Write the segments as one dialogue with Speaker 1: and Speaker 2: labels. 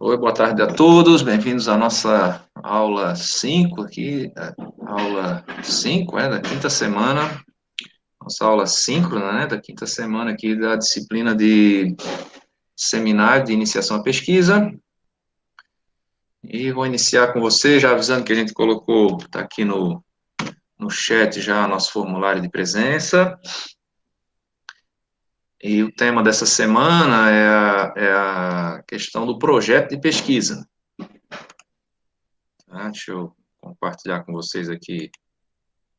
Speaker 1: Oi, boa tarde a todos, bem-vindos à nossa aula 5 aqui, aula 5, da quinta semana, nossa aula síncrona, da quinta semana aqui da disciplina de seminário de iniciação à pesquisa. E vou iniciar com você, já avisando que a gente colocou, está aqui no chat já nosso formulário de presença. E o tema dessa semana é a questão do projeto de pesquisa. Deixa eu compartilhar com vocês aqui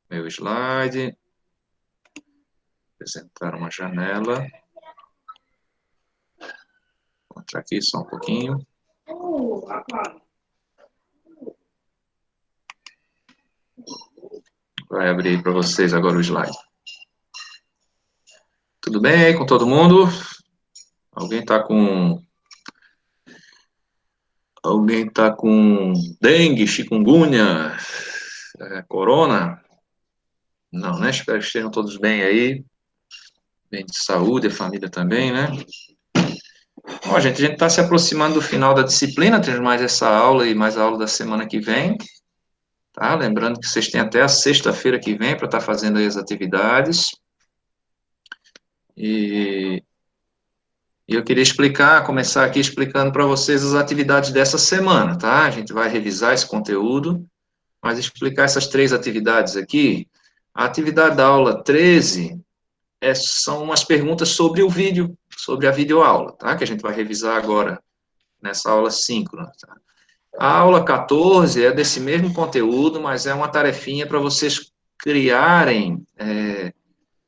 Speaker 1: meu slide, apresentar uma janela. Vou entrar aqui só um pouquinho. Vai abrir para vocês agora o slide. Tudo bem aí com todo mundo? Alguém está com dengue, chikungunya, corona? Não, né? Espero que estejam todos bem aí. Bem de saúde, a família também, né? Bom, a gente está se aproximando do final da disciplina, temos mais essa aula e mais a aula da semana que vem, tá? Lembrando que vocês têm até a sexta-feira que vem para estar fazendo aí as atividades. E eu queria começar aqui explicando para vocês as atividades dessa semana, tá? A gente vai revisar esse conteúdo, mas explicar essas três atividades aqui. A atividade da aula 13 são umas perguntas sobre o vídeo, sobre a videoaula, tá? Que a gente vai revisar agora nessa aula síncrona, tá? A aula 14 é desse mesmo conteúdo, mas é uma tarefinha para vocês criarem.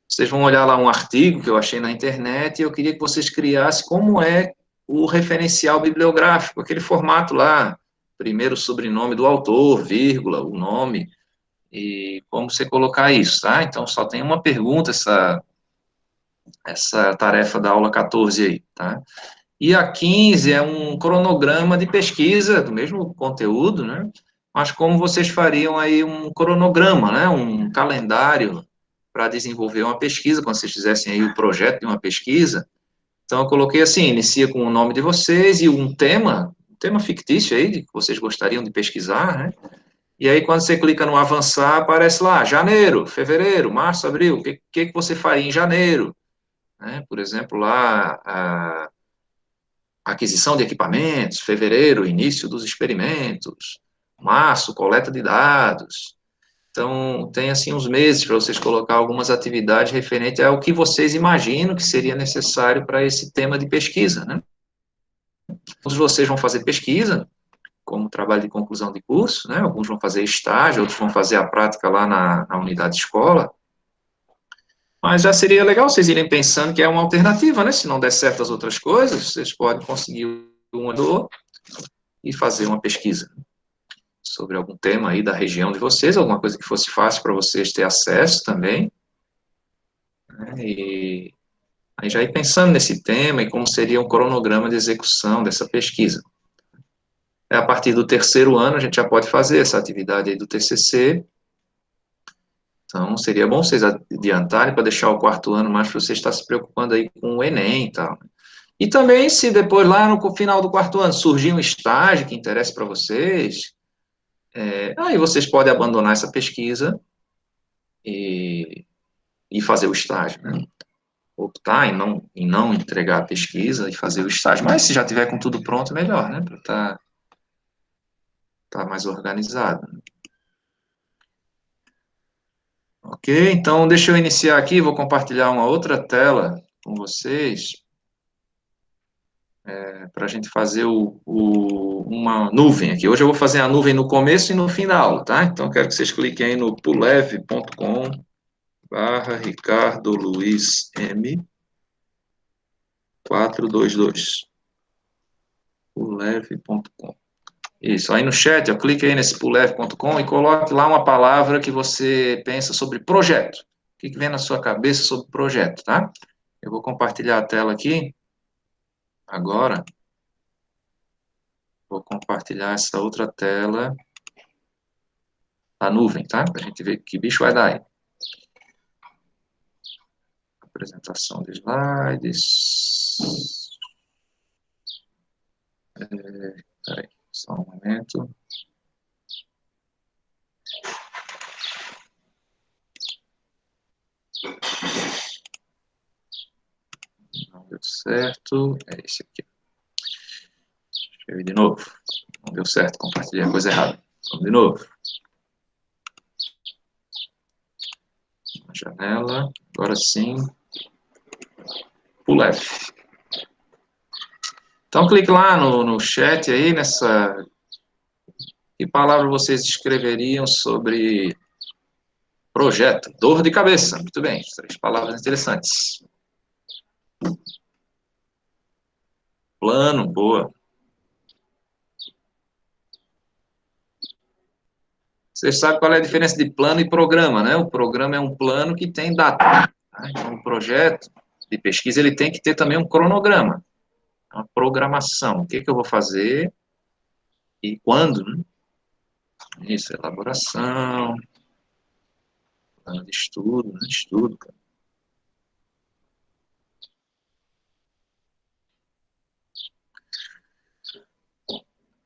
Speaker 1: Vocês vão olhar lá um artigo que eu achei na internet e eu queria que vocês criassem como é o referencial bibliográfico, aquele formato lá, primeiro o sobrenome do autor, vírgula, o nome, e como você colocar isso, tá? Então, só tem uma pergunta essa tarefa da aula 14 aí, tá? E a 15 é um cronograma de pesquisa do mesmo conteúdo, né? Mas como vocês fariam aí um cronograma, né? Um calendário para desenvolver uma pesquisa, quando vocês fizessem aí o projeto de uma pesquisa. Então, eu coloquei assim, inicia com o nome de vocês e um tema fictício aí, que vocês gostariam de pesquisar, né? E aí, quando você clica no avançar, aparece lá, janeiro, fevereiro, março, abril, o que você faria em janeiro? Né? Por exemplo, lá, a aquisição de equipamentos, fevereiro, início dos experimentos, março, coleta de dados. Então, tem assim uns meses para vocês colocar algumas atividades referentes ao que vocês imaginam que seria necessário para esse tema de pesquisa, né? Todos vocês vão fazer pesquisa, como trabalho de conclusão de curso, né? Alguns vão fazer estágio, outros vão fazer a prática lá na unidade de escola, mas já seria legal vocês irem pensando que é uma alternativa, né? Se não der certo as outras coisas, vocês podem conseguir um ou e fazer uma pesquisa sobre algum tema aí da região de vocês, alguma coisa que fosse fácil para vocês ter acesso também, né? E aí já ir pensando nesse tema e como seria um cronograma de execução dessa pesquisa. A partir do terceiro ano, a gente já pode fazer essa atividade aí do TCC, então seria bom vocês adiantarem para deixar o quarto ano mais para você estar se preocupando aí com o Enem e tal. E também, se depois, lá no final do quarto ano, surgir um estágio que interesse para vocês, aí vocês podem abandonar essa pesquisa e fazer o estágio, né? Optar em não entregar a pesquisa e fazer o estágio. Mas se já tiver com tudo pronto, melhor, né? Para tá mais organizado. Ok, então deixa eu iniciar aqui, vou compartilhar uma outra tela com vocês, para a gente fazer uma nuvem aqui. Hoje eu vou fazer a nuvem no começo e no fim da aula, tá? Então quero que vocês cliquem aí no pulev.com/Ricardo Luiz M 422. Pulev.com. Isso, aí no chat, ó, clique aí nesse pulev.com e coloque lá uma palavra que você pensa sobre projeto. O que vem na sua cabeça sobre projeto, tá? Eu vou compartilhar a tela aqui, agora. Vou compartilhar essa outra tela da nuvem, tá? Para a gente ver que bicho vai dar aí. Apresentação de slides. Peraí, só um momento. Não deu certo. É esse aqui. Deixa eu ir de novo. Não deu certo, compartilhei a coisa errada. Vamos de novo. Uma janela. Agora sim. Pula F. Então, clique lá no chat aí, nessa... Que palavra vocês escreveriam sobre projeto? Dor de cabeça. Muito bem, 3 palavras interessantes. Plano, boa. Você sabe qual é a diferença de plano e programa, né? O programa é um plano que tem data. Tá? Então, o projeto de pesquisa ele tem que ter também um cronograma, uma programação. O que, que eu vou fazer e quando, né? Isso, elaboração, plano de estudo, né? Estudo.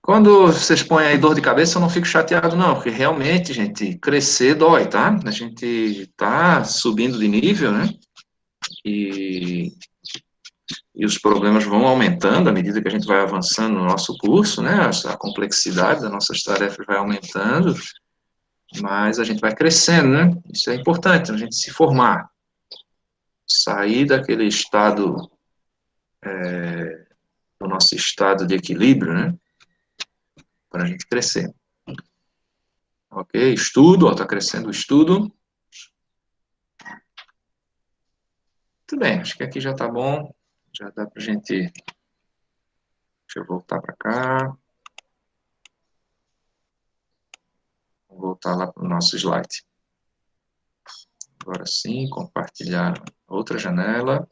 Speaker 1: Quando vocês põem aí dor de cabeça, eu não fico chateado, não, porque realmente, gente, crescer dói, tá? A gente tá subindo de nível, né? E, e os problemas vão aumentando à medida que a gente vai avançando no nosso curso, né? A complexidade das nossas tarefas vai aumentando, mas a gente vai crescendo, né? Isso é importante, a gente se formar, sair daquele estado, do nosso estado de equilíbrio, né? Para a gente crescer. Ok? Estudo, está crescendo o estudo. Tudo bem, acho que aqui já está bom. Já dá para a gente. Deixa eu voltar para cá. Vou voltar lá para o nosso slide. Agora sim, compartilhar outra janela.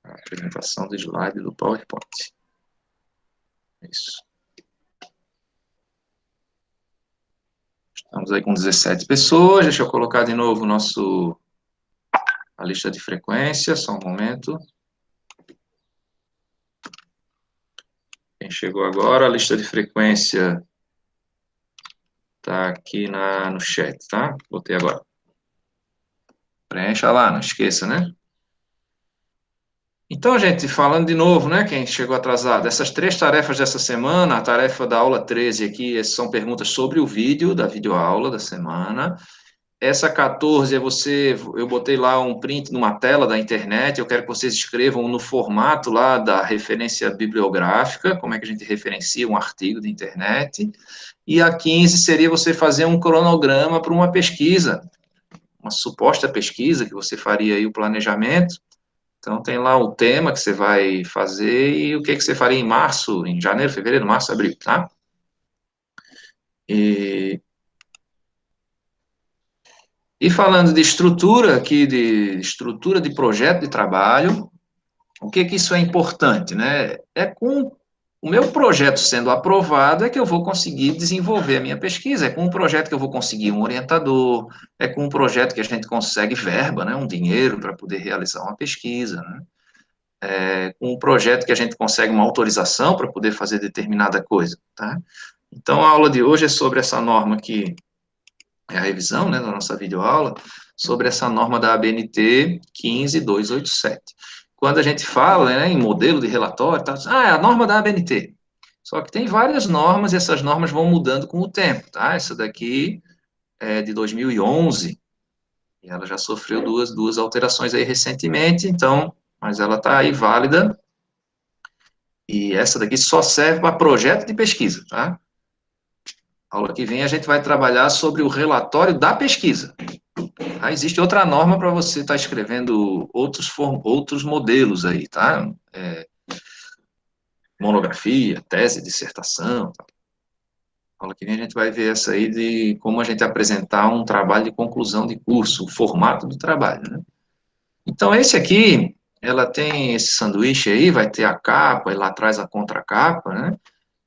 Speaker 1: A apresentação do slide do PowerPoint. Isso. Estamos aí com 17 pessoas. Deixa eu colocar de novo a lista de frequência. Só um momento. Quem chegou agora, a lista de frequência está aqui no chat, tá? Botei agora. Preencha lá, não esqueça, né? Então, gente, falando de novo, né, quem chegou atrasado, essas 3 tarefas dessa semana, a tarefa da aula 13 aqui, são perguntas sobre o vídeo, da videoaula da semana. Essa 14 eu botei lá um print numa tela da internet, eu quero que vocês escrevam no formato lá da referência bibliográfica, como é que a gente referencia um artigo de internet. E a 15 seria você fazer um cronograma para uma pesquisa, uma suposta pesquisa que você faria aí o planejamento. Então, tem lá o tema que você vai fazer e o que, que você faria em março, em janeiro, fevereiro, março, abril, tá? E, e falando de estrutura aqui, de estrutura de projeto de trabalho, o que que isso é importante, né? É com o meu projeto sendo aprovado é que eu vou conseguir desenvolver a minha pesquisa, é com um projeto que eu vou conseguir um orientador, é com um projeto que a gente consegue verba, né, um dinheiro para poder realizar uma pesquisa, né? Um projeto que a gente consegue uma autorização para poder fazer determinada coisa, tá? Então, a aula de hoje é sobre essa norma que é a revisão, né, da nossa videoaula, sobre essa norma da ABNT 15287. Quando a gente fala, né, em modelo de relatório, tá, é a norma da ABNT. Só que tem várias normas e essas normas vão mudando com o tempo, tá? Essa daqui é de 2011 e ela já sofreu duas alterações aí recentemente, então, mas ela está aí válida. E essa daqui só serve para projeto de pesquisa, tá? A aula que vem a gente vai trabalhar sobre o relatório da pesquisa. Ah, existe outra norma para você estar escrevendo outros modelos aí, tá? Monografia, tese, dissertação. Tá? A aula que vem a gente vai ver essa aí de como a gente apresentar um trabalho de conclusão de curso, o formato do trabalho, né? Então, esse aqui, ela tem esse sanduíche aí, vai ter a capa e lá atrás a contracapa, né?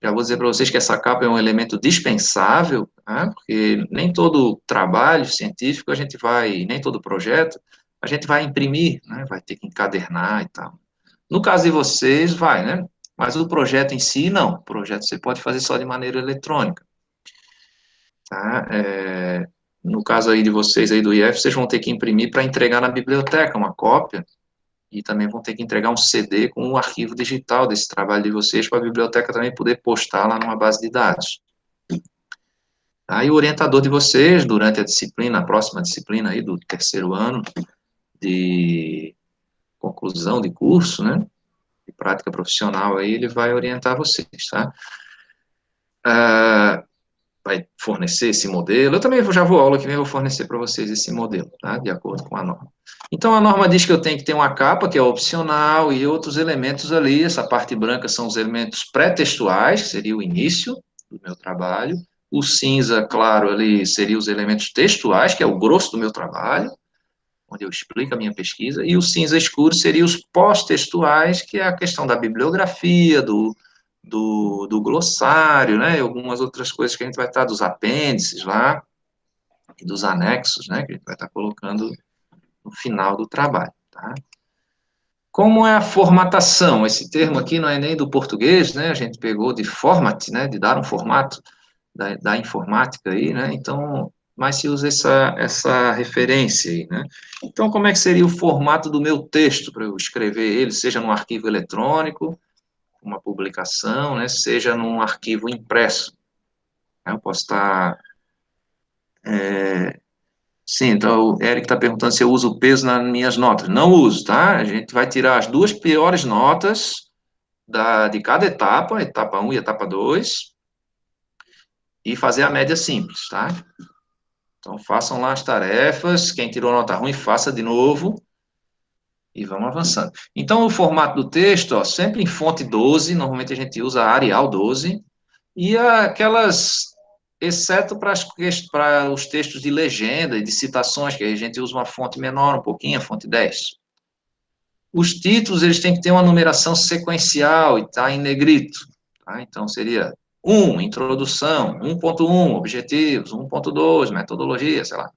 Speaker 1: Já vou dizer para vocês que essa capa é um elemento dispensável, né? Porque nem todo trabalho científico a gente vai, nem todo projeto, a gente vai imprimir, né? Vai ter que encadernar e tal. No caso de vocês, vai, né? Mas o projeto em si, não. O projeto você pode fazer só de maneira eletrônica, tá? No caso aí de vocês aí do IF, vocês vão ter que imprimir para entregar na biblioteca uma cópia e também vão ter que entregar um CD com o arquivo digital desse trabalho de vocês para a biblioteca também poder postar lá numa base de dados. Aí o orientador de vocês, durante a disciplina, a próxima disciplina aí do terceiro ano de conclusão de curso, né, de prática profissional, aí ele vai orientar vocês, tá? Vai fornecer esse modelo. Eu também já vou, aula que vem, eu vou fornecer para vocês esse modelo, tá? De acordo com a norma. Então, a norma diz que eu tenho que ter uma capa, que é opcional, e outros elementos ali. Essa parte branca são os elementos pré-textuais, que seria o início do meu trabalho. O cinza claro ali seria os elementos textuais, que é o grosso do meu trabalho, onde eu explico a minha pesquisa. E o cinza escuro seria os pós-textuais, que é a questão da bibliografia, do glossário, né, e algumas outras coisas que a gente vai estar, dos apêndices lá, e dos anexos, né, que a gente vai estar colocando no final do trabalho, tá? Como é a formatação? Esse termo aqui não é nem do português, né, a gente pegou de format, né, de dar um formato da informática aí, né, então, mas se usa essa referência aí, né. Então, como é que seria o formato do meu texto para eu escrever ele, seja num arquivo eletrônico, uma publicação, né, seja num arquivo impresso. Eu posso estar... Sim, então o Eric está perguntando se eu uso o peso nas minhas notas. Não uso, tá? A gente vai tirar as duas piores notas de cada etapa, etapa 1 e etapa 2, e fazer a média simples, tá? Então, façam lá as tarefas, quem tirou nota ruim, faça de novo, e vamos avançando. Então, o formato do texto, ó, sempre em fonte 12, normalmente a gente usa Arial 12, e aquelas, exceto para os textos de legenda e de citações, que a gente usa uma fonte menor um pouquinho, a fonte 10. Os títulos, eles têm que ter uma numeração sequencial e tá em negrito, tá? Então, seria 1, introdução, 1.1, objetivos, 1.2, metodologia, sei lá.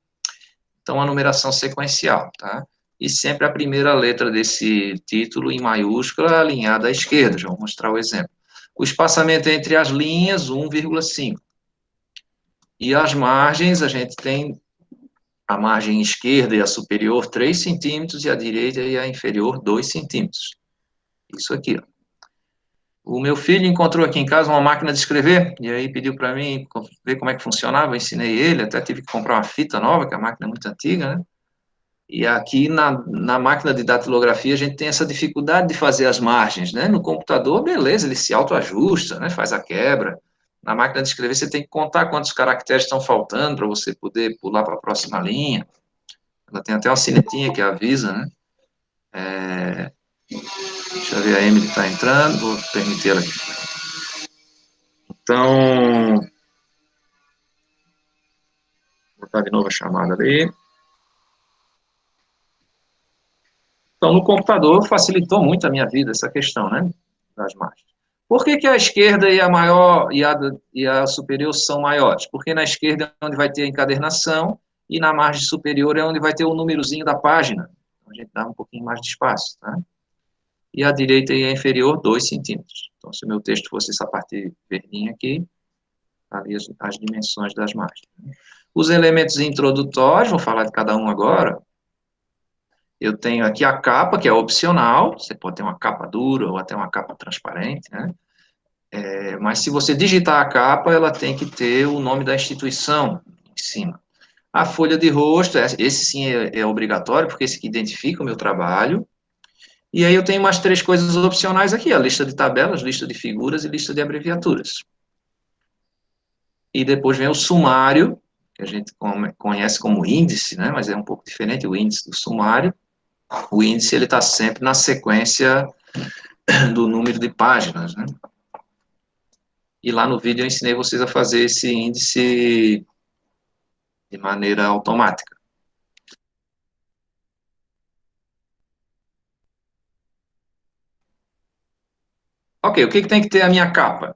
Speaker 1: Então, a numeração sequencial, tá? E sempre a primeira letra desse título em maiúscula alinhada à esquerda, já vou mostrar o exemplo. O espaçamento entre as linhas, 1,5. E as margens, a gente tem a margem esquerda e a superior 3 centímetros e a direita e a inferior 2 centímetros. Isso aqui, ó. O meu filho encontrou aqui em casa uma máquina de escrever, e aí pediu para mim ver como é que funcionava, eu ensinei ele, até tive que comprar uma fita nova, que a máquina é muito antiga, né? E aqui na máquina de datilografia a gente tem essa dificuldade de fazer as margens, né? No computador, beleza, ele se autoajusta, né? Faz a quebra. Na máquina de escrever você tem que contar quantos caracteres estão faltando para você poder pular para a próxima linha. Ela tem até uma sinetinha que avisa, né? Deixa eu ver, a Emily está entrando, vou permitir ela aqui. Então, vou botar de novo a chamada ali. Então, no computador facilitou muito a minha vida essa questão, né? Das margens. Por que a esquerda e a maior e a superior são maiores? Porque na esquerda é onde vai ter a encadernação e na margem superior é onde vai ter o númerozinho da página. Então, a gente dá um pouquinho mais de espaço, tá? E a direita e a inferior, 2 centímetros. Então, se o meu texto fosse essa parte verdinha aqui, ali as dimensões das margens. Os elementos introdutórios, vou falar de cada um agora. Eu tenho aqui a capa, que é opcional, você pode ter uma capa dura ou até uma capa transparente, né? Mas se você digitar a capa, ela tem que ter o nome da instituição em cima. A folha de rosto, esse sim é obrigatório, porque esse que identifica o meu trabalho. E aí eu tenho mais três coisas opcionais aqui, a lista de tabelas, lista de figuras e lista de abreviaturas. E depois vem o sumário, que a gente conhece como índice, né? Mas é um pouco diferente o índice do sumário. O índice ele está sempre na sequência do número de páginas, né? E lá no vídeo eu ensinei vocês a fazer esse índice de maneira automática. Ok, o que tem que ter a minha capa?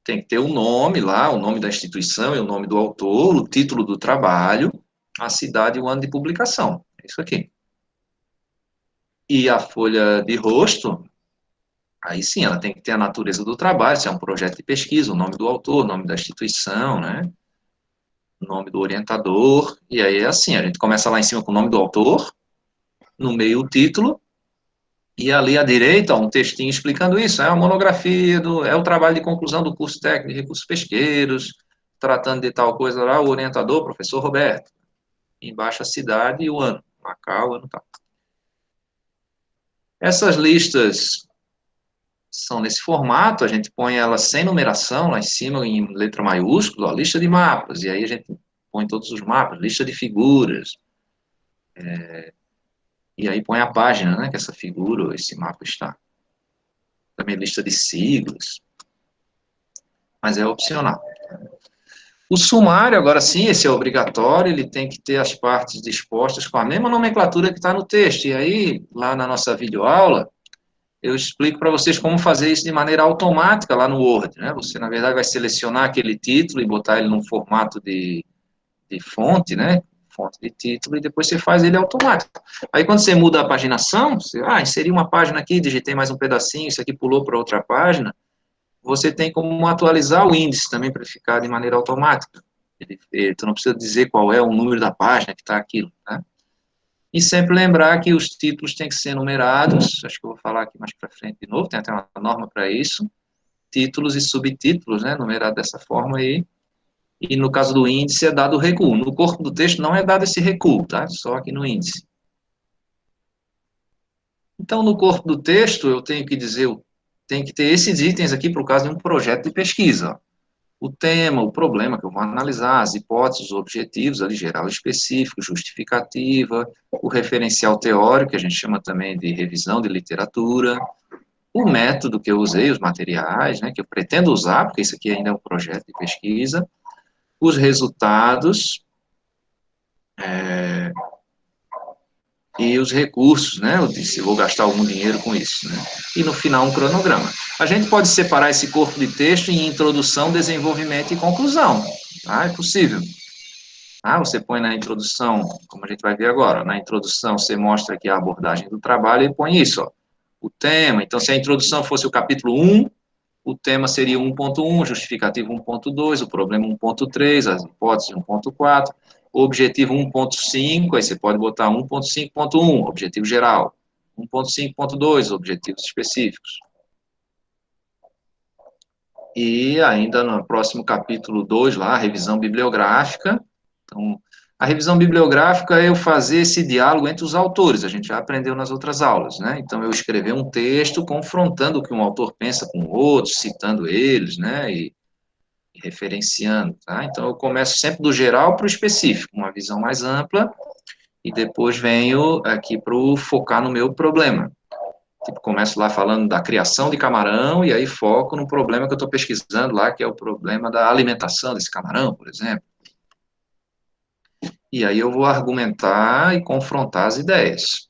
Speaker 1: Tem que ter o nome lá, o nome da instituição e o nome do autor, o título do trabalho, a cidade e o ano de publicação. É isso aqui. E a folha de rosto, aí sim, ela tem que ter a natureza do trabalho, se é um projeto de pesquisa, o nome do autor, o nome da instituição, né? O nome do orientador, e aí é assim, a gente começa lá em cima com o nome do autor, no meio o título, e ali à direita, um textinho explicando isso, é uma monografia, é o trabalho de conclusão do curso técnico de recursos pesqueiros, tratando de tal coisa lá, o orientador, professor Roberto, embaixo a cidade e o ano, Macau, ano tal. Essas listas são nesse formato, a gente põe elas sem numeração, lá em cima, em letra maiúscula, ó, lista de mapas, e aí a gente põe todos os mapas, lista de figuras, e aí põe a página, né, que essa figura ou esse mapa está. Também lista de siglas, mas é opcional. O sumário, agora sim, esse é obrigatório, ele tem que ter as partes dispostas com a mesma nomenclatura que está no texto, e aí, lá na nossa videoaula, eu explico para vocês como fazer isso de maneira automática lá no Word, né? Você, na verdade, vai selecionar aquele título e botar ele num formato de fonte, né? Fonte de título, e depois você faz ele automático. Aí, quando você muda a paginação, você, inseri uma página aqui, digitei mais um pedacinho, isso aqui pulou para outra página, você tem como atualizar o índice também para ficar de maneira automática. Tu não precisa dizer qual é o número da página que está aquilo, né? E sempre lembrar que os títulos têm que ser numerados, acho que eu vou falar aqui mais para frente de novo, tem até uma norma para isso, títulos e subtítulos, né, numerado dessa forma aí, e no caso do índice é dado o recuo. No corpo do texto não é dado esse recuo, tá? Só aqui no índice. Então, no corpo do texto, eu tenho que dizer, tem que ter esses itens aqui para o caso de um projeto de pesquisa. O tema, o problema que eu vou analisar, as hipóteses, os objetivos, ali, geral e específico, justificativa, o referencial teórico, que a gente chama também de revisão de literatura, o método que eu usei, os materiais, né, que eu pretendo usar, porque isso aqui ainda é um projeto de pesquisa, os resultados, e os recursos, né? Eu disse, vou gastar algum dinheiro com isso, né? E no final um cronograma. A gente pode separar esse corpo de texto em introdução, desenvolvimento e conclusão, tá? É possível. Você põe na introdução, como a gente vai ver agora, na introdução você mostra aqui a abordagem do trabalho e põe isso, ó, o tema. Então, se a introdução fosse o capítulo 1, o tema seria 1.1, justificativo 1.2, o problema 1.3, as hipóteses 1.4, o objetivo 1.5, aí você pode botar 1.5.1, objetivo geral, 1.5.2, objetivos específicos. E ainda no próximo capítulo 2, lá, a revisão bibliográfica. Então, a revisão bibliográfica é eu fazer esse diálogo entre os autores, a gente já aprendeu nas outras aulas, né? Então, eu escrever um texto confrontando o que um autor pensa com o outro, citando eles, né? E referenciando, tá? Então, eu começo sempre do geral para o específico, uma visão mais ampla, e depois venho aqui para focar no meu problema. Tipo, começo lá falando da criação de camarão, e aí foco no problema que eu estou pesquisando lá, que é o problema da alimentação desse camarão, por exemplo. E aí eu vou argumentar e confrontar as ideias.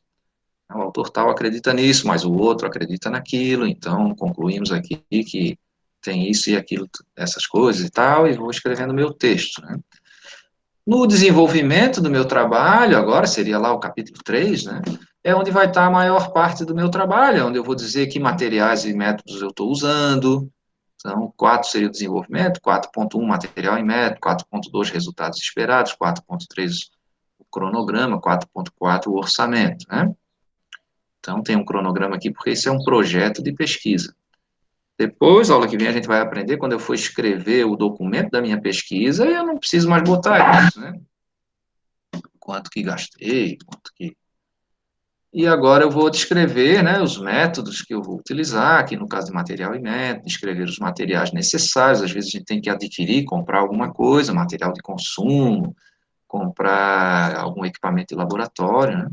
Speaker 1: O autor tal acredita nisso, mas o outro acredita naquilo, então concluímos aqui que tem isso e aquilo, essas coisas e tal, e vou escrevendo meu texto, né? No desenvolvimento do meu trabalho, agora seria lá o capítulo 3, né? É onde vai estar a maior parte do meu trabalho, onde eu vou dizer que materiais e métodos eu estou usando. Então, 4 seria o desenvolvimento, 4.1 material e método, 4.2 resultados esperados, 4.3 o cronograma, 4.4 o orçamento, né? Então, tem um cronograma aqui, porque isso é um projeto de pesquisa. Depois, aula que vem, a gente vai aprender, quando eu for escrever o documento da minha pesquisa, eu não preciso mais botar isso, né? Quanto que gastei, quanto que... E agora eu vou descrever, né, os métodos que eu vou utilizar, aqui no caso de material e método, descrever os materiais necessários, às vezes a gente tem que adquirir, comprar alguma coisa, material de consumo, comprar algum equipamento de laboratório, né?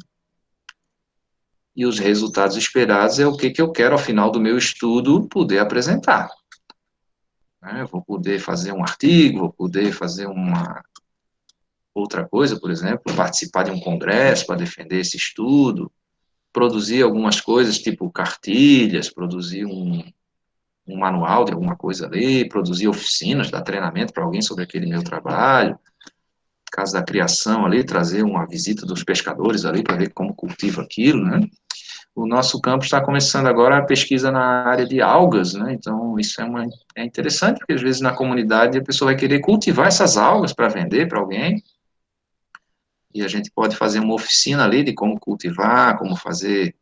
Speaker 1: E os resultados esperados é o que eu quero, ao final do meu estudo, poder apresentar. Eu vou poder fazer um artigo, vou poder fazer uma outra coisa, por exemplo, participar de um congresso para defender esse estudo, produzir algumas coisas, tipo cartilhas, produzir um manual de alguma coisa ali, produzir oficinas, dar treinamento para alguém sobre aquele meu trabalho, caso da criação ali, trazer uma visita dos pescadores ali para ver como cultiva aquilo, né? O nosso campo está começando agora a pesquisa na área de algas, né? Então, isso é interessante, porque às vezes na comunidade a pessoa vai querer cultivar essas algas para vender para alguém, e a gente pode fazer uma oficina ali de como cultivar, como fazer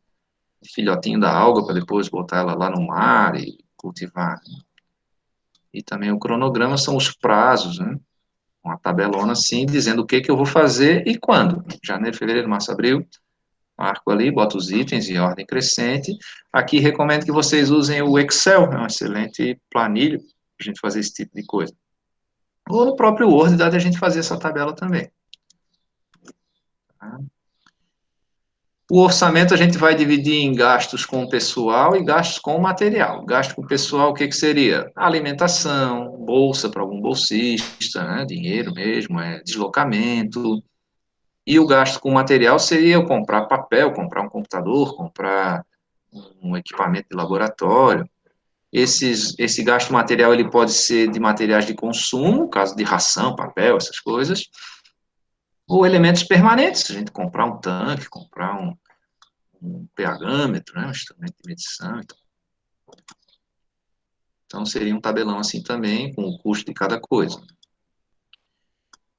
Speaker 1: filhotinho da alga para depois botar ela lá no mar e cultivar. E também o cronograma são os prazos, né? Uma tabelona assim, dizendo o que que eu vou fazer e quando. Janeiro, fevereiro, março, abril, marco ali, boto os itens em ordem crescente. Aqui recomendo que vocês usem o Excel, é uma excelente planilha para a gente fazer esse tipo de coisa. Ou no próprio Word dá de a gente fazer essa tabela também. Tá? O orçamento a gente vai dividir em gastos com o pessoal e gastos com o material. Gasto com o pessoal, o que que seria? Alimentação, bolsa para algum bolsista, né? Dinheiro mesmo, deslocamento. E o gasto com material seria eu comprar papel, comprar um computador, comprar um equipamento de laboratório. Esse gasto material ele pode ser de materiais de consumo, caso de ração, papel, essas coisas, ou elementos permanentes, a gente comprar um tanque, comprar um pH-metro, né, um instrumento de medição. Então, seria um tabelão assim também, com o custo de cada coisa.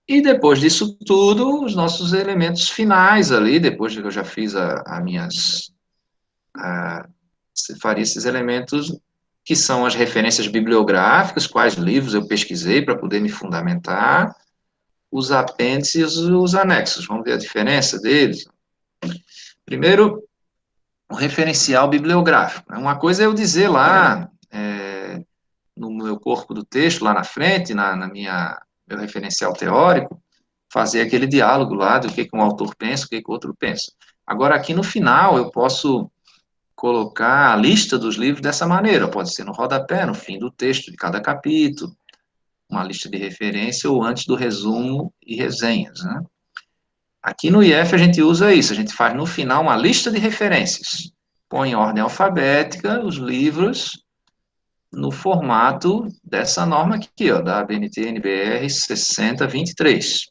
Speaker 1: E depois disso tudo, os nossos elementos finais ali, depois que eu já fiz a minhas você faria esses elementos que são as referências bibliográficas, quais livros eu pesquisei para poder me fundamentar, os apêndices e os anexos. Vamos ver a diferença deles? Primeiro, o referencial bibliográfico. Uma coisa é eu dizer lá, no meu corpo do texto, lá na frente, na minha meu referencial teórico, fazer aquele diálogo lá do que um autor pensa, o que o outro pensa. Agora, aqui no final, eu posso colocar a lista dos livros dessa maneira, pode ser no rodapé, no fim do texto de cada capítulo, uma lista de referência ou antes do resumo e resenhas, né? Aqui no IF a gente usa isso, a gente faz no final uma lista de referências, põe em ordem alfabética os livros no formato dessa norma aqui, ó, da ABNT NBR 6023.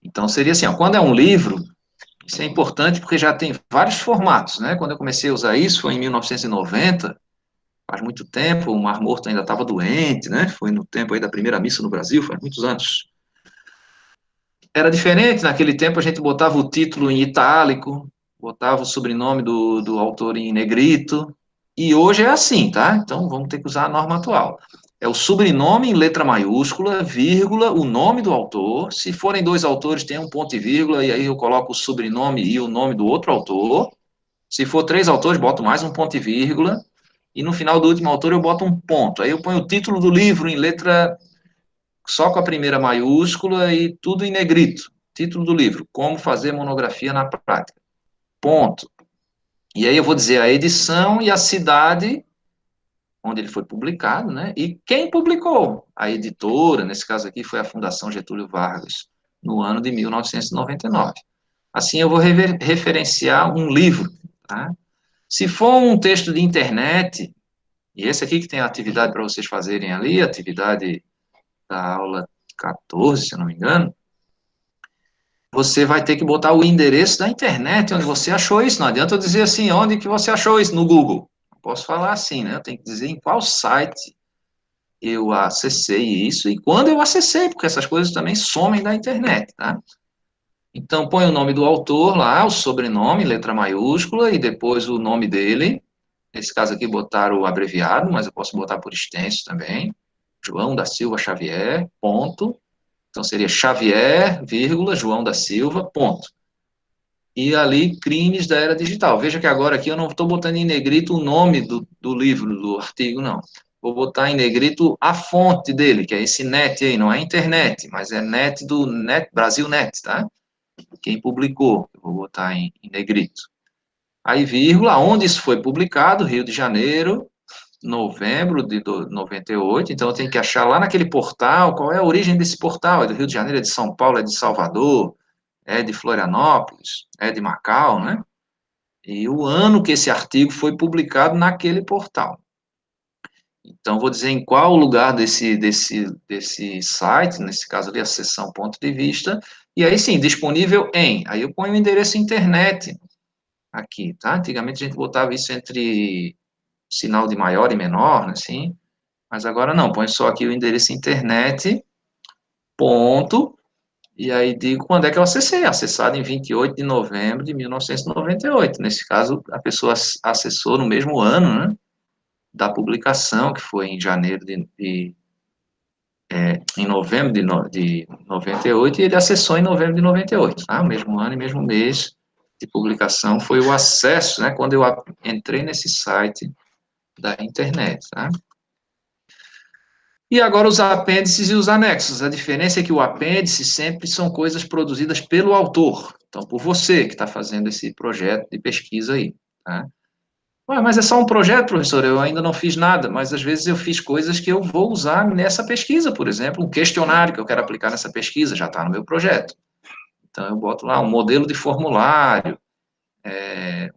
Speaker 1: Então seria assim, ó, quando é um livro, isso é importante porque já tem vários formatos, né? Quando eu comecei a usar isso foi em 1990, faz muito tempo, o Mar Morto ainda estava doente, né? Foi no tempo aí da primeira missa no Brasil, faz muitos anos. Era diferente, naquele tempo a gente botava o título em itálico, botava o sobrenome do autor em negrito, e hoje é assim, tá? Então vamos ter que usar a norma atual. É o sobrenome em letra maiúscula, vírgula, o nome do autor. Se forem dois autores, tem um ponto e vírgula, e aí eu coloco o sobrenome e o nome do outro autor. Se for três autores, boto mais um ponto e vírgula. E no final do último autor eu boto um ponto. Aí eu ponho o título do livro em letra só com a primeira maiúscula e tudo em negrito. Título do livro: Como fazer monografia na prática. Ponto. E aí eu vou dizer a edição e a cidade onde ele foi publicado, né? E quem publicou? A editora, nesse caso aqui foi a Fundação Getúlio Vargas, no ano de 1999. Assim eu vou referenciar um livro, tá? Se for um texto de internet, e esse aqui que tem a atividade para vocês fazerem ali, atividade da aula 14, se eu não me engano, você vai ter que botar o endereço da internet onde você achou isso. Não adianta eu dizer assim, onde que você achou isso no Google. Não posso falar assim, né? Eu tenho que dizer em qual site eu acessei isso e quando eu acessei, porque essas coisas também somem da internet, tá? Então, põe o nome do autor lá, o sobrenome, letra maiúscula, e depois o nome dele. Nesse caso aqui, botar o abreviado, mas eu posso botar por extenso também. João da Silva Xavier, ponto. Então, seria Xavier, vírgula, João da Silva, ponto. E ali, crimes da era digital. Veja que agora aqui eu não estou botando em negrito o nome do livro, do artigo, não. Vou botar em negrito a fonte dele, que é esse net aí, não é internet, mas é net do net, Brasil Net, tá? Quem publicou, eu vou botar em negrito. Aí, vírgula, onde isso foi publicado, Rio de Janeiro, novembro de 98, então eu tenho que achar lá naquele portal, qual é a origem desse portal, é do Rio de Janeiro, é de São Paulo, é de Salvador, é de Florianópolis, é de Macau, né? E o ano que esse artigo foi publicado naquele portal. Então, vou dizer em qual lugar desse site, nesse caso ali, a seção ponto de vista, e aí sim, disponível em, aí eu ponho o endereço internet, aqui, tá? Antigamente a gente botava isso entre sinal de maior e menor, né, assim, mas agora não, põe só aqui o endereço internet, ponto, e aí digo quando é que eu acessei, acessado em 28 de novembro de 1998. Nesse caso, a pessoa acessou no mesmo ano, né, da publicação, que foi em janeiro em novembro de 98, e ele acessou em novembro de 98, tá? Mesmo ano e mesmo mês de publicação foi o acesso, né, quando eu entrei nesse site da internet, tá? E agora os apêndices e os anexos. A diferença é que o apêndice sempre são coisas produzidas pelo autor, então por você que está fazendo esse projeto de pesquisa aí, tá? Ué, mas é só um projeto, professor, eu ainda não fiz nada, mas às vezes eu fiz coisas que eu vou usar nessa pesquisa, por exemplo, um questionário que eu quero aplicar nessa pesquisa, já está no meu projeto. Então eu boto lá um modelo de formulário,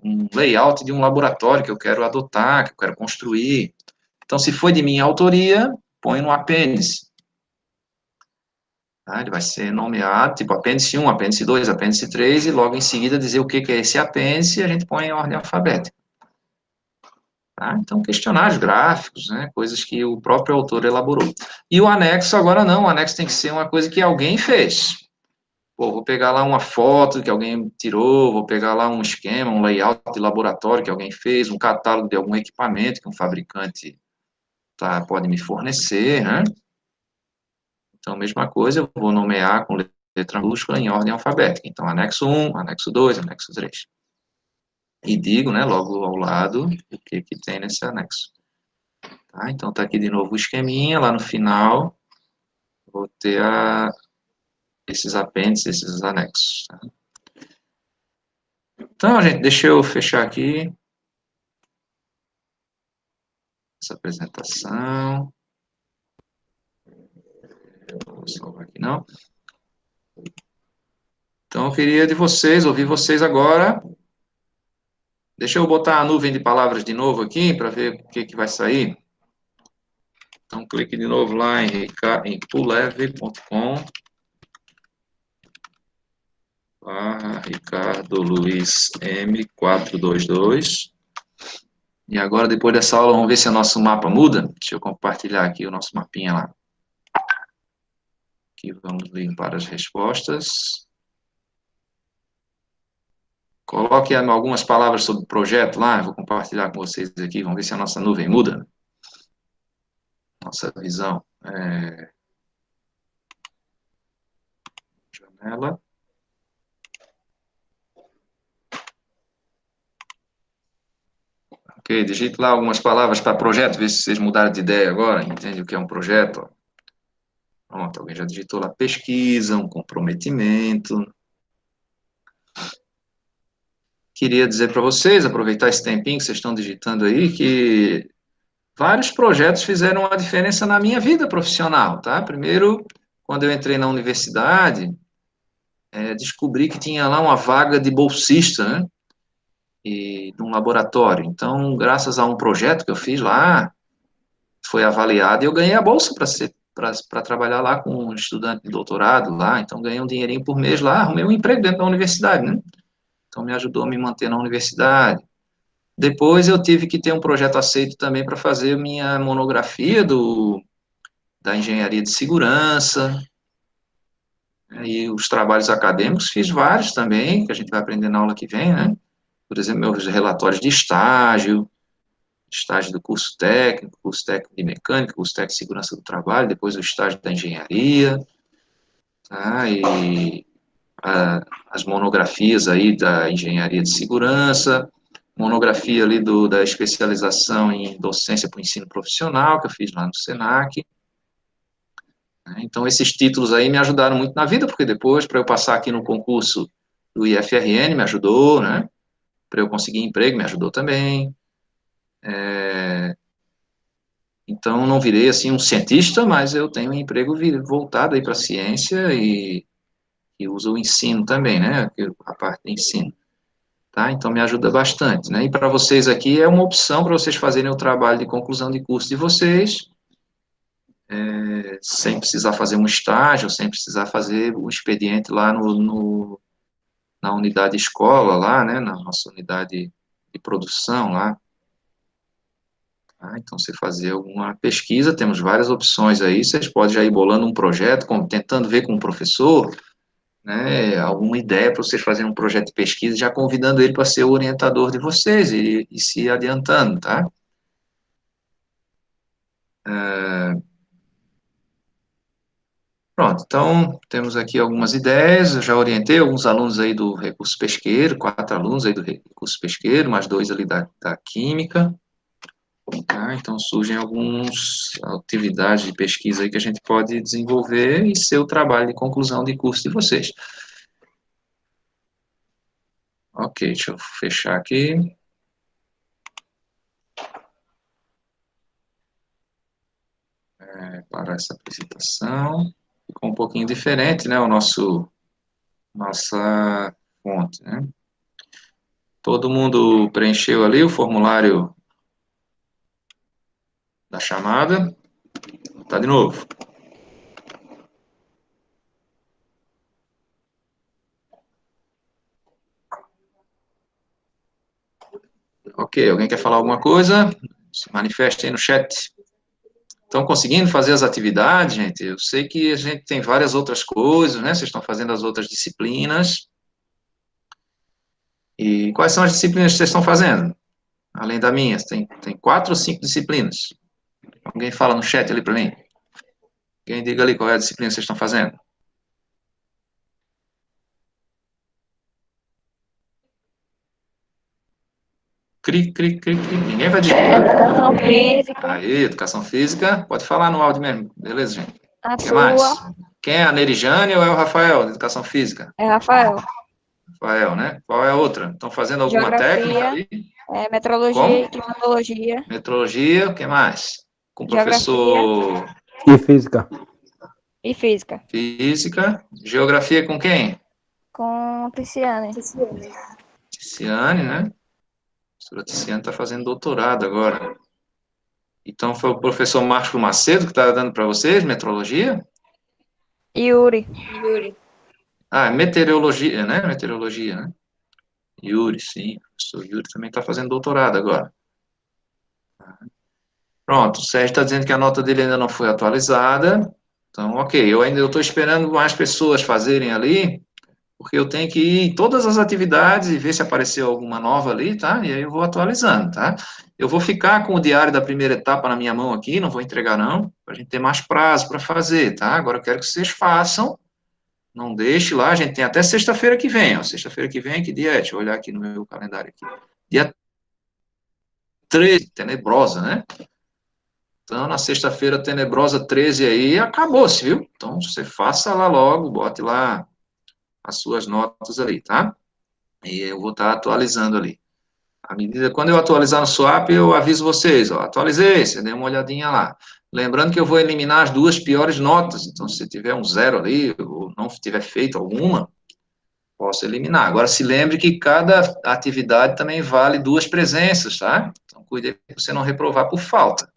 Speaker 1: um layout de um laboratório que eu quero adotar, que eu quero construir. Então, se foi de minha autoria, põe no apêndice. Tá? Ele vai ser nomeado, tipo apêndice 1, apêndice 2, apêndice 3, e logo em seguida dizer o que é esse apêndice, e a gente põe em ordem alfabética. Tá? Então, questionários gráficos, né, coisas que o próprio autor elaborou. E o anexo, agora não, o anexo tem que ser uma coisa que alguém fez. Pô, vou pegar lá uma foto que alguém tirou, vou pegar lá um esquema, um layout de laboratório que alguém fez, um catálogo de algum equipamento que um fabricante pode me fornecer, né? Então, mesma coisa, eu vou nomear com letra minúscula em ordem alfabética. Então, anexo 1, anexo 2, anexo 3. E digo, né, logo ao lado, o que tem nesse anexo. Tá? Então, está aqui de novo o esqueminha, lá no final, vou ter esses apêndices, esses anexos. Tá? Então, gente, deixa eu fechar aqui essa apresentação. Não vou salvar aqui, não. Então, eu queria de vocês, ouvir vocês agora. Deixa eu botar a nuvem de palavras de novo aqui, para ver o que vai sair. Então, clique de novo lá em pulleve.com Ricardo Luiz M422. E agora, depois dessa aula, vamos ver se o nosso mapa muda. Deixa eu compartilhar aqui o nosso mapinha lá. Aqui vamos limpar as respostas. Coloque algumas palavras sobre o projeto lá, eu vou compartilhar com vocês aqui, vamos ver se a nossa nuvem muda. Nossa visão. Janela. Ok, digite lá algumas palavras para projeto, ver se vocês mudaram de ideia agora, entende o que é um projeto. Pronto, alguém já digitou lá pesquisa, um comprometimento. Queria dizer para vocês, aproveitar esse tempinho que vocês estão digitando aí, que vários projetos fizeram a diferença na minha vida profissional, tá? Primeiro, quando eu entrei na universidade, descobri que tinha lá uma vaga de bolsista, né? E num laboratório. Então, graças a um projeto que eu fiz lá, foi avaliado e eu ganhei a bolsa para trabalhar lá com um estudante de doutorado lá. Então, ganhei um dinheirinho por mês lá, arrumei um emprego dentro da universidade, né? Então, me ajudou a me manter na universidade. Depois, eu tive que ter um projeto aceito também para fazer minha monografia da engenharia de segurança. E os trabalhos acadêmicos, fiz vários também, que a gente vai aprender na aula que vem, né? Por exemplo, meus relatórios de estágio do curso técnico de mecânica, curso técnico de segurança do trabalho, depois o estágio da engenharia, tá? E as monografias aí da engenharia de segurança, monografia ali da especialização em docência para o ensino profissional, que eu fiz lá no Senac. Né? Então, esses títulos aí me ajudaram muito na vida, porque depois, para eu passar aqui no concurso do IFRN, me ajudou, né? Para eu conseguir emprego, me ajudou também. Então, não virei, assim, um cientista, mas eu tenho um emprego voltado aí para a ciência e uso o ensino também, né? A parte de ensino. Tá? Então, me ajuda bastante, né? E para vocês aqui é uma opção para vocês fazerem o trabalho de conclusão de curso de vocês, sem precisar fazer um estágio, sem precisar fazer o expediente lá na unidade escola lá, né, na nossa unidade de produção lá. Então, você fazer alguma pesquisa, temos várias opções aí, vocês podem já ir bolando um projeto, tentando ver com o professor, né, alguma ideia para vocês fazerem um projeto de pesquisa, já convidando ele para ser o orientador de vocês e se adiantando, tá? Pronto, então temos aqui algumas ideias, eu já orientei alguns alunos aí do recurso pesqueiro, 4 alunos aí do recurso pesqueiro, mais 2 ali da química, tá? Então surgem algumas atividades de pesquisa aí que a gente pode desenvolver e ser o trabalho de conclusão de curso de vocês. Ok, deixa eu fechar aqui. Para essa apresentação. Ficou um pouquinho diferente, né, nossa fonte, né? Todo mundo preencheu ali o formulário da chamada. Tá de novo. Ok, alguém quer falar alguma coisa? Se manifeste aí no chat. Estão conseguindo fazer as atividades, gente? Eu sei que a gente tem várias outras coisas, né? Vocês estão fazendo as outras disciplinas. E quais são as disciplinas que vocês estão fazendo? Além da minha, tem 4 ou 5 disciplinas. Alguém fala no chat ali para mim. Alguém diga ali qual é a disciplina que vocês estão fazendo. Cri, cri, cri, cri. Ninguém vai dizer.
Speaker 2: Educação física,
Speaker 1: Aí, educação física. Pode falar no áudio mesmo. Beleza, gente?
Speaker 2: a
Speaker 1: O que
Speaker 2: sua
Speaker 1: mais? Quem é a Nerijane ou é o Rafael, de educação física?
Speaker 2: é Rafael.
Speaker 1: Rafael, né? Qual é a outra? Estão fazendo alguma técnica
Speaker 2: Geografia,
Speaker 1: ali?
Speaker 2: metrologia
Speaker 1: Como?
Speaker 2: e climatologia.
Speaker 1: Metrologia, o que mais? Com o
Speaker 2: Geografia
Speaker 1: professor
Speaker 3: E física.
Speaker 2: e física.
Speaker 1: física. Geografia com quem?
Speaker 2: Com Cristiane.
Speaker 1: Ticiane, né? A professora Ticiane está fazendo doutorado agora. Então, foi o professor Marcos Macedo que está dando para vocês, metrologia?
Speaker 2: Yuri.
Speaker 1: Ah, meteorologia, né? Meteorologia, né? Yuri, sim. O professor Yuri também está fazendo doutorado agora. Pronto, o Sérgio está dizendo que a nota dele ainda não foi atualizada. Então, ok, eu ainda estou esperando mais pessoas fazerem ali, porque eu tenho que ir em todas as atividades e ver se apareceu alguma nova ali, tá? E aí eu vou atualizando, tá? Eu vou ficar com o diário da primeira etapa na minha mão aqui, não vou entregar não, para a gente ter mais prazo para fazer, tá? Agora eu quero que vocês façam, não deixe lá, a gente tem até sexta-feira que vem, ó. Sexta-feira que vem, que dia é? Deixa eu olhar aqui no meu calendário aqui. Dia 13, tenebrosa, né? Então, na sexta-feira tenebrosa 13 aí, acabou-se, viu? Então, você faça lá logo, bote lá as suas notas ali, tá? E eu vou estar atualizando ali. À medida, quando eu atualizar no Swap, eu aviso vocês, ó, atualizei, você dê uma olhadinha lá. Lembrando que eu vou eliminar as 2 piores notas, então se tiver um 0 ali, ou não tiver feito alguma, posso eliminar. Agora, se lembre que cada atividade também vale 2 presenças, tá? Então, cuide para você não reprovar por falta.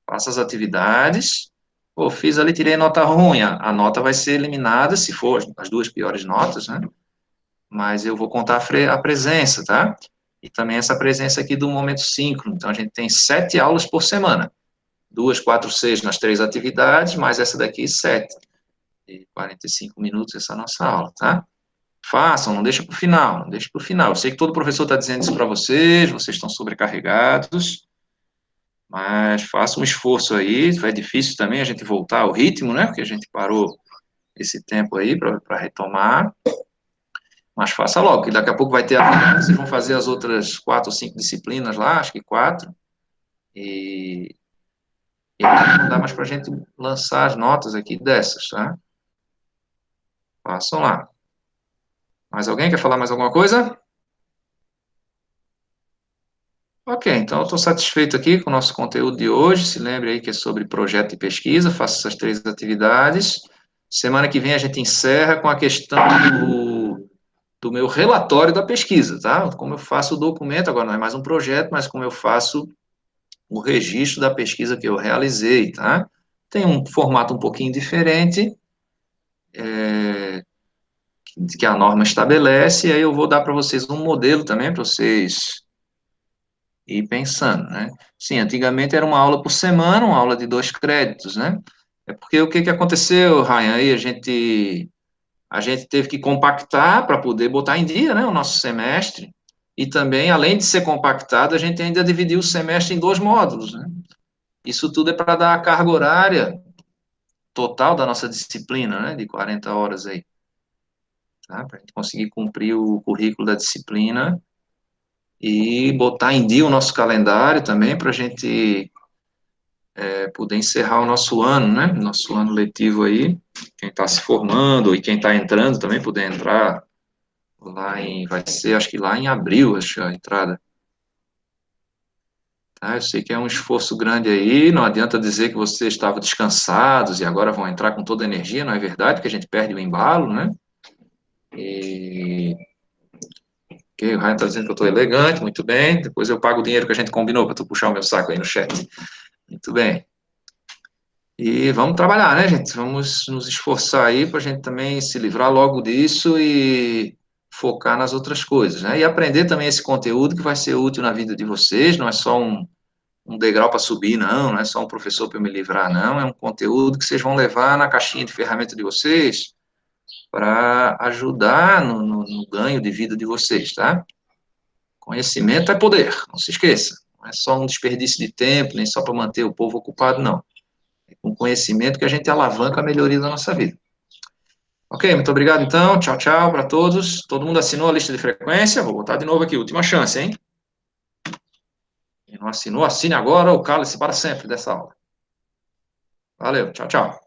Speaker 1: Faça as atividades, pô, fiz ali, tirei nota ruim, a nota vai ser eliminada, se for as 2 piores notas, né? Mas eu vou contar a presença, tá? E também essa presença aqui do momento síncrono. Então, a gente tem 7 aulas por semana. 2, 4, 6 nas 3 atividades, mais essa daqui, 7. E 45 minutos essa nossa aula, tá? Façam, não deixa para o final, não deixa para o final. Eu sei que todo professor está dizendo isso para vocês estão sobrecarregados, mas façam um esforço aí, é difícil também a gente voltar ao ritmo, né? Porque a gente parou esse tempo aí para retomar, mas faça logo, que daqui a pouco vai ter vocês vão fazer as outras 4 ou 5 disciplinas lá, acho que 4, e, e aí não dá mais para a gente lançar as notas aqui dessas, tá? Façam lá. Mais alguém quer falar mais alguma coisa? Ok, então eu estou satisfeito aqui com o nosso conteúdo de hoje. Se lembre aí que é sobre projeto de pesquisa, faça essas 3 atividades. Semana que vem a gente encerra com a questão do meu relatório da pesquisa, tá? Como eu faço o documento, agora não é mais um projeto, mas como eu faço o registro da pesquisa que eu realizei, tá? Tem um formato um pouquinho diferente, que a norma estabelece, e aí eu vou dar para vocês um modelo também, para vocês ir pensando, né? Sim, antigamente era uma aula por semana, uma aula de 2 créditos, né? É porque o que que aconteceu, Ryan? Aí a gente teve que compactar para poder botar em dia, né, o nosso semestre, e também, além de ser compactado, a gente ainda dividiu o semestre em 2 módulos, né? Isso tudo é para dar a carga horária total da nossa disciplina, né, de 40 horas aí, tá? Para a gente conseguir cumprir o currículo da disciplina e botar em dia o nosso calendário também para a gente poder encerrar o nosso ano, né? Nosso ano letivo aí, quem está se formando e quem está entrando também poder entrar vai ser, acho que lá em abril, acho a entrada. Tá? Eu sei que é um esforço grande aí, não adianta dizer que vocês estavam descansados e agora vão entrar com toda a energia, não é verdade, porque a gente perde o embalo, né? E ok, o Ryan está dizendo que eu estou elegante, muito bem. Depois eu pago o dinheiro que a gente combinou para tu puxar o meu saco aí no chat. Muito bem. E vamos trabalhar, né, gente? Vamos nos esforçar aí para a gente também se livrar logo disso e focar nas outras coisas, né? E aprender também esse conteúdo que vai ser útil na vida de vocês, não é só um degrau para subir, não é só um professor para eu me livrar, não. É um conteúdo que vocês vão levar na caixinha de ferramenta de vocês para ajudar no ganho de vida de vocês, tá? Conhecimento é poder, não se esqueça. Não é só um desperdício de tempo, nem só para manter o povo ocupado, não. Com conhecimento que a gente alavanca a melhoria da nossa vida. Ok, muito obrigado então. Tchau, tchau para todos. Todo mundo assinou a lista de frequência? Vou botar de novo aqui, última chance, hein? Quem não assinou, assine agora ou cale-se para sempre dessa aula. Valeu, tchau, tchau.